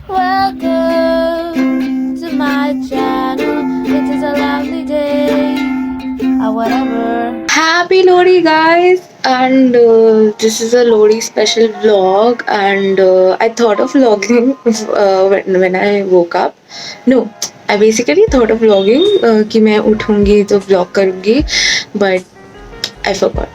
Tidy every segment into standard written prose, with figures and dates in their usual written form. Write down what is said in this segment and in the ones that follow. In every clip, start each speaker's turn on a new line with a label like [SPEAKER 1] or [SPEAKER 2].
[SPEAKER 1] Welcome to my channel. It is a lovely day. Whatever. Happy Lodi, guys! And this is a Lodi special vlog. And I thought of vlogging when I woke up. No, I basically thought of vlogging कि मैं उठूंगी तो vlog करूंगी, but I forgot.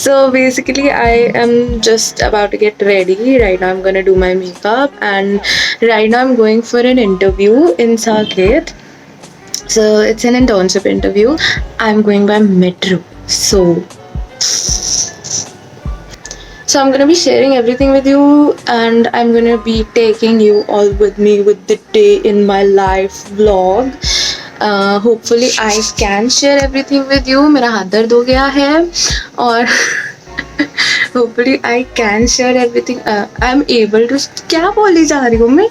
[SPEAKER 1] So basically I am just about to get ready. Right now I'm gonna do my makeup, and right now I'm going for an interview in Saket. So it's an internship interview. I'm going by metro. So I'm gonna be sharing everything with you, and I'm gonna be taking you all with me with the day in my life vlog. Hopefully I can share everything with you. मेरा हाथ दर्द हो गया है और hopefully I can share everything. I'm able to क्या बोली जा रही हूँ मैं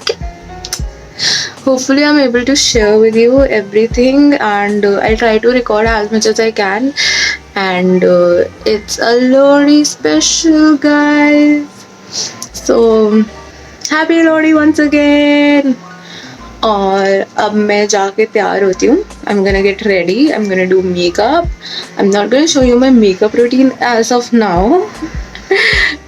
[SPEAKER 1] Hopefully I'm able to share with you everything, and I'll try to record as much as I can. And it's a Lodi special, guys. So happy Lodi once again. और अब मैं जाके तैयार होती हूँ. I'm gonna get ready. I'm gonna do makeup. I'm not gonna show you my makeup routine as of now.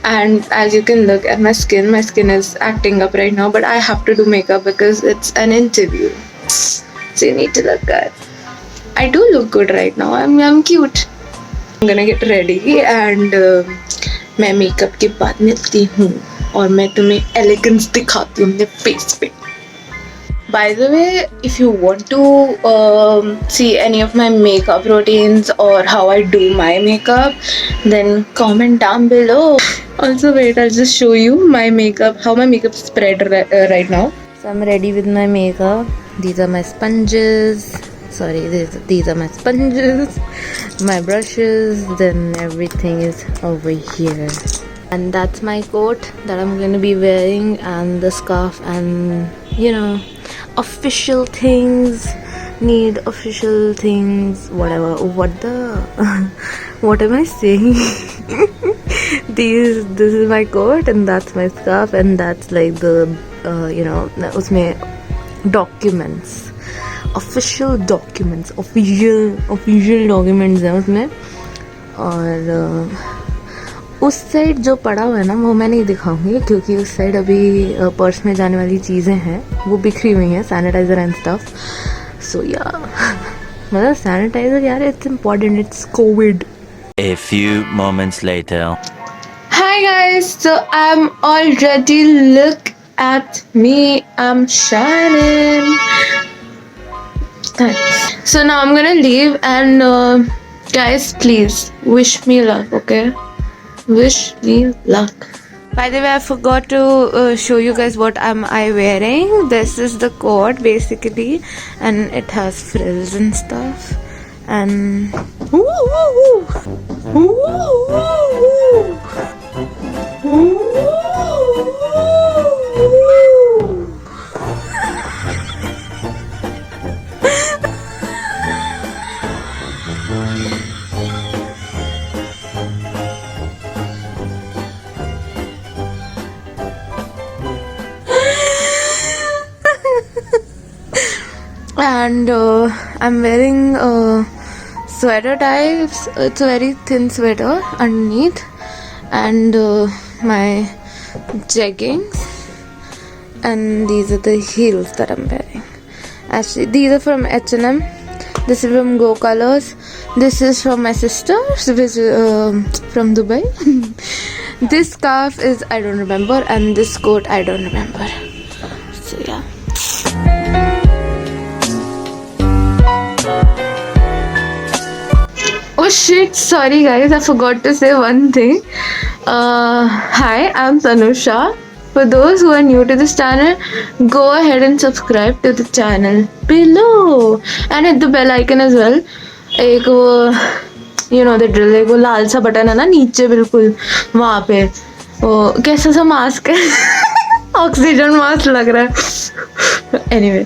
[SPEAKER 1] And as you can look at my skin is acting up right now, but I have to do makeup because it's an interview. So you need to look good. I do look good right now. I'm cute. I'm gonna get ready and मैं makeup के बाद मिलती हूँ और मैं तुम्हें elegance दिखाती हूँ अपने face पे. By the way, if you want to see any of my makeup routines or how I do my makeup, then comment down below. Also, wait, I'll just show you my makeup, how my makeup is spread right now. So I'm ready with my makeup. These are my sponges. Sorry, these are my sponges, my brushes, then everything is over here. And that's my coat that I'm going to be wearing, and the scarf, and you know, official things, need official things, whatever. What am I saying? This is my coat, and that's my scarf, and that's like the उसमें documents, official documents हैं उसमें. और उस side जो पड़ा हुआ है ना वो मैं नहीं दिखाऊंगी, क्योंकि उस साइड अभी पर्स में जाने वाली चीज़ें हैं वो बिखरी हुई हैं, सैनिटाइज़र एंड स्टफ. सो या मतलब सैनिटाइज़र यार, it's important, it's Covid.
[SPEAKER 2] A few moments later.
[SPEAKER 1] Hi guys, so I'm all ready. Look at me, I'm shining. So now I'm gonna leave, and guys, please wish me luck, okay? Wish me luck. By the way, I forgot to show you guys what am I wearing. This is the coat basically, and it has frills and stuff. And and I'm wearing sweater types. It's a very thin sweater underneath, and my jeggings, and these are the heels that I'm wearing. Actually, these are from H&M. This is from Go Colors. This is from my sister, which from Dubai. This scarf is I don't remember, and this coat I don't remember. So yeah. Oh shit, sorry guys, I forgot to say one thing. Hi, I'm Tanusha. For those who are new to this channel, go ahead and subscribe to the channel below and hit the bell icon as well. एक वो you know the drill, एक वो लाल सा button है ना नीचे बिल्कुल वहाँ पे, वो कैसा सा मास्क है ऑक्सीजन मास्क लग रहा है. Anyway.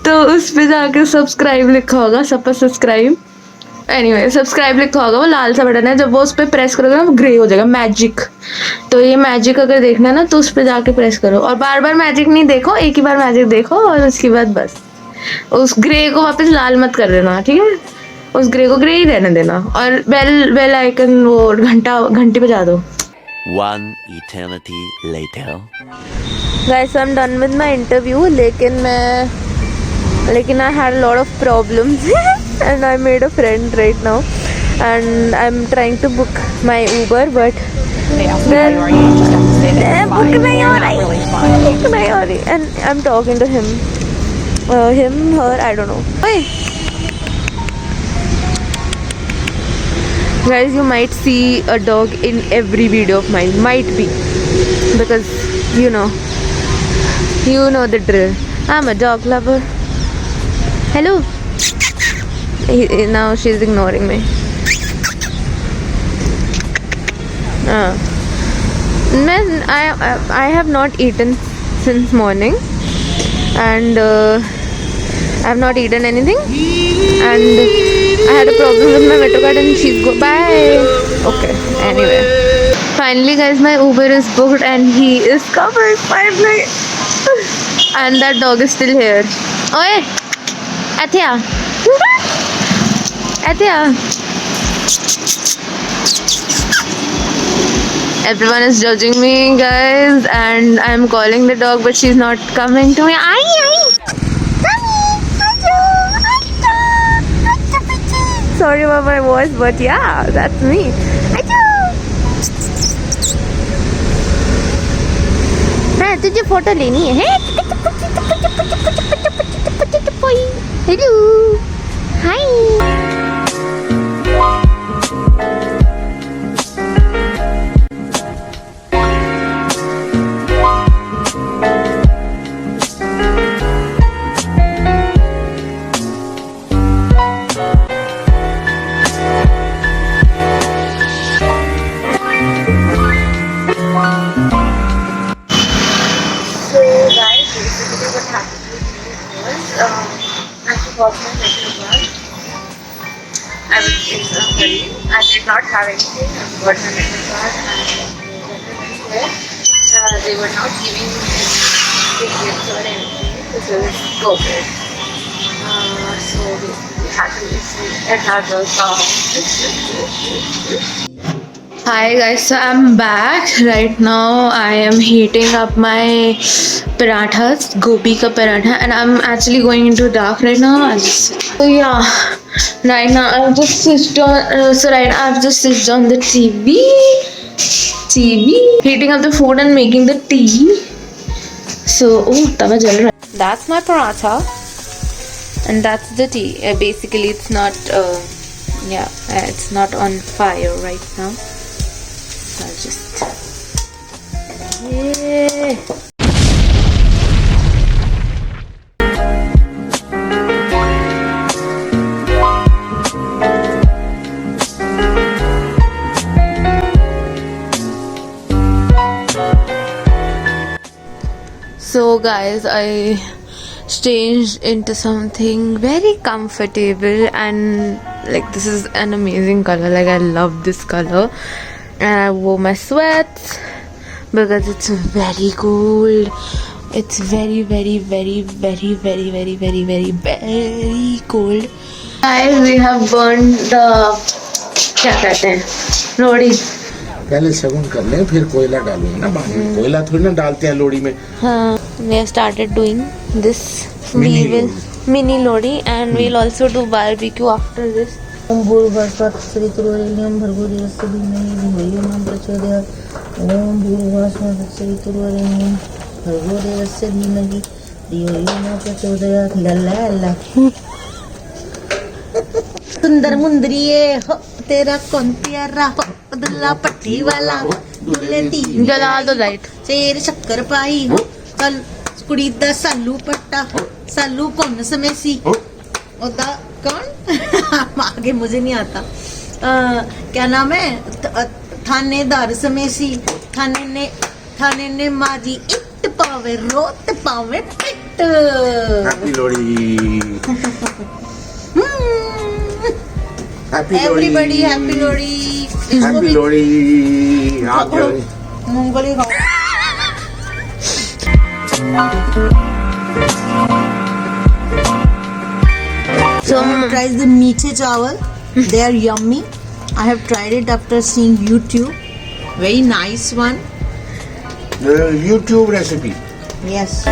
[SPEAKER 1] तो उस पे जाकर सब्सक्राइब लिखा होगा, सब पर सब्सक्राइब, एनीवे सब्सक्राइब लिखा होगा, वो लाल सा बटन है, जब वो उस पर प्रेस करोगे ना वो ग्रे हो जाएगा, मैजिक। तो ये मैजिक अगर देखना है ना तो उस पर जाके प्रेस करो, और बार बार मैजिक नहीं देखो, एक ही बार मैजिक देखो और उसके बाद बस उस ग्रे को वापस लाल मत कर देना, ठीक है? उस ग्रे को ग्रे ही रहने देना, और बेल आइकन वो घंटी बजा दो।
[SPEAKER 2] One eternity later.
[SPEAKER 1] Guys, I'm done with my interview, लेकिन I had a lot of problems and I made a friend right now and I'm trying to book my Uber, but
[SPEAKER 3] They asked me how you are, you just have to say that you're fine.
[SPEAKER 1] book नहीं हो
[SPEAKER 3] You're
[SPEAKER 1] रही, and I'm talking to him, her, I don't know. Hey. Guys, you might see a dog in every video of mine, might be, because you know the drill. I'm a dog lover. Hello. Now she's ignoring me. I have not eaten since morning, and I have not eaten anything, and I had a problem with my metro card and she's bye. Okay, anyway. Finally guys, my Uber is booked and he is covered finally. And that dog is still here. Oi! Athia! Athia! Everyone is judging me guys, and I'm calling the dog but she's not coming to me. Sorry about my voice, but yeah, that's me. हाँ, तुझे photo लेनी है? Hello, hi. I was in a hurry. I did not have anything. I got my metro card and they were not giving tickets or anything because of COVID. So basically had to listen another song. Hi guys, so I'm back. Right now I am heating up my parathas, gobi ka paratha, and I'm actually going into dark right now. So yeah, right now I've just switched on. I've just switched on the TV, heating up the food and making the tea. So tawa jal raha hai. That's my paratha, and that's the tea. Basically, it's not. It's not on fire right now. So I'll just. Yeah. So guys, I changed into something very comfortable, and like this is an amazing color. Like I love this color, and I wore my sweats because it's very cold. It's very cold. Guys, we have burned the क्या कहते हैं लोड़ी.
[SPEAKER 4] पहले शगुन कर लें फिर कोयला डालेंगे ना बाद में. कोयला थोड़ी ना डालते हैं लोड़ी में.
[SPEAKER 1] हाँ, we have started doing this. Mini lodi, and we'll also do barbecue after this.
[SPEAKER 5] ओम भूर्भुवस्सुः सवितुर्वरेण्यं भर्गो देवस्य धीमहि धियो यो न प्रचोदयात्. ओम भूर्भुवस्सुः सवितुर्वरेण्यं भर्गो देवस्य धीमहि धियो यो न प्रचोदयात्. लल्ला सुंदर मुंदरिये हो तेरा कौन प्यारा हो दुल्ला पट्टी वाला दुल्ले दी
[SPEAKER 1] जला दो लाइट.
[SPEAKER 5] शेर शक्कर पाई हो कल कुड़ी दा सालू पट्टा सालू कौन समेसी ओदा कौन आगे मुझे नहीं आता. क्या नाम है थानेदार समेसी थाने ने माजी इट पावे रोत पावे पिट.
[SPEAKER 4] Happy Lohri. Happy
[SPEAKER 5] everybody happy Lohri. इसको
[SPEAKER 4] हैप्पी
[SPEAKER 5] भी
[SPEAKER 4] लोहड़ी। आप
[SPEAKER 5] पकड़ो, मूंगफली खाओ। So I have tried the meethe chawal. They are yummy. I have tried it after seeing YouTube. Very nice one.
[SPEAKER 4] YouTube recipe.
[SPEAKER 5] Yes.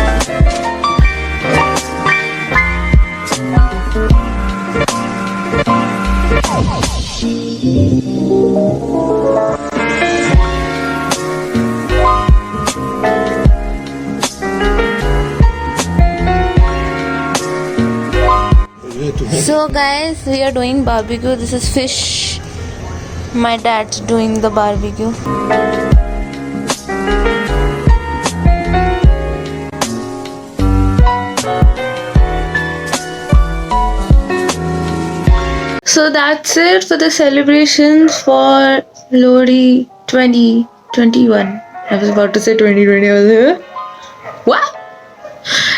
[SPEAKER 1] So guys, we are doing barbecue. This is fish. My dad's doing the barbecue. So that's it for the celebrations for Lodi 2021. I was about to say 2020. I was like, what?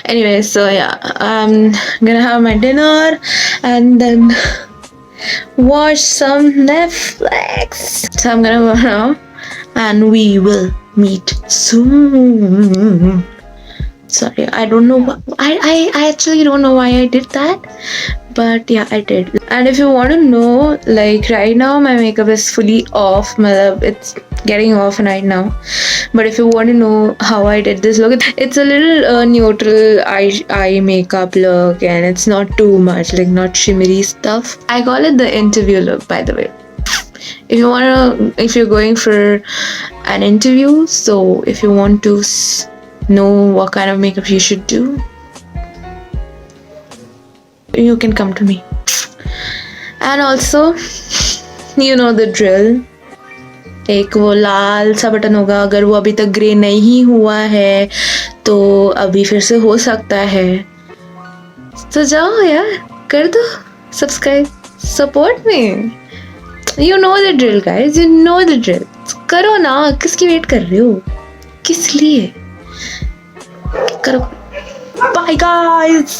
[SPEAKER 1] Anyway, so yeah, I'm gonna have my dinner and then watch some Netflix. So I'm gonna go now and we will meet soon. Sorry, I don't know I actually don't know why I did that, but yeah, I did. And if you want to know, like right now my makeup is fully off. It's getting off right now. But if you want to know how I did this look, it's a little neutral eye makeup look, and it's not too much, like not shimmery stuff. I call it the interview look, by the way. If you're going for an interview, so if you want to know what kind of makeup you should do, you can come to me. And also, you know the drill. एक वो लाल सा button होगा, अगर वो अभी तक grey नहीं हुआ है तो अभी फिर से हो सकता है, तो जाओ यार कर दो सब्सक्राइब, सपोर्ट में। You know the drill guys, you know the drill. करो ना, किसकी वेट कर रहे हो, किस लिए करो। Bye guys.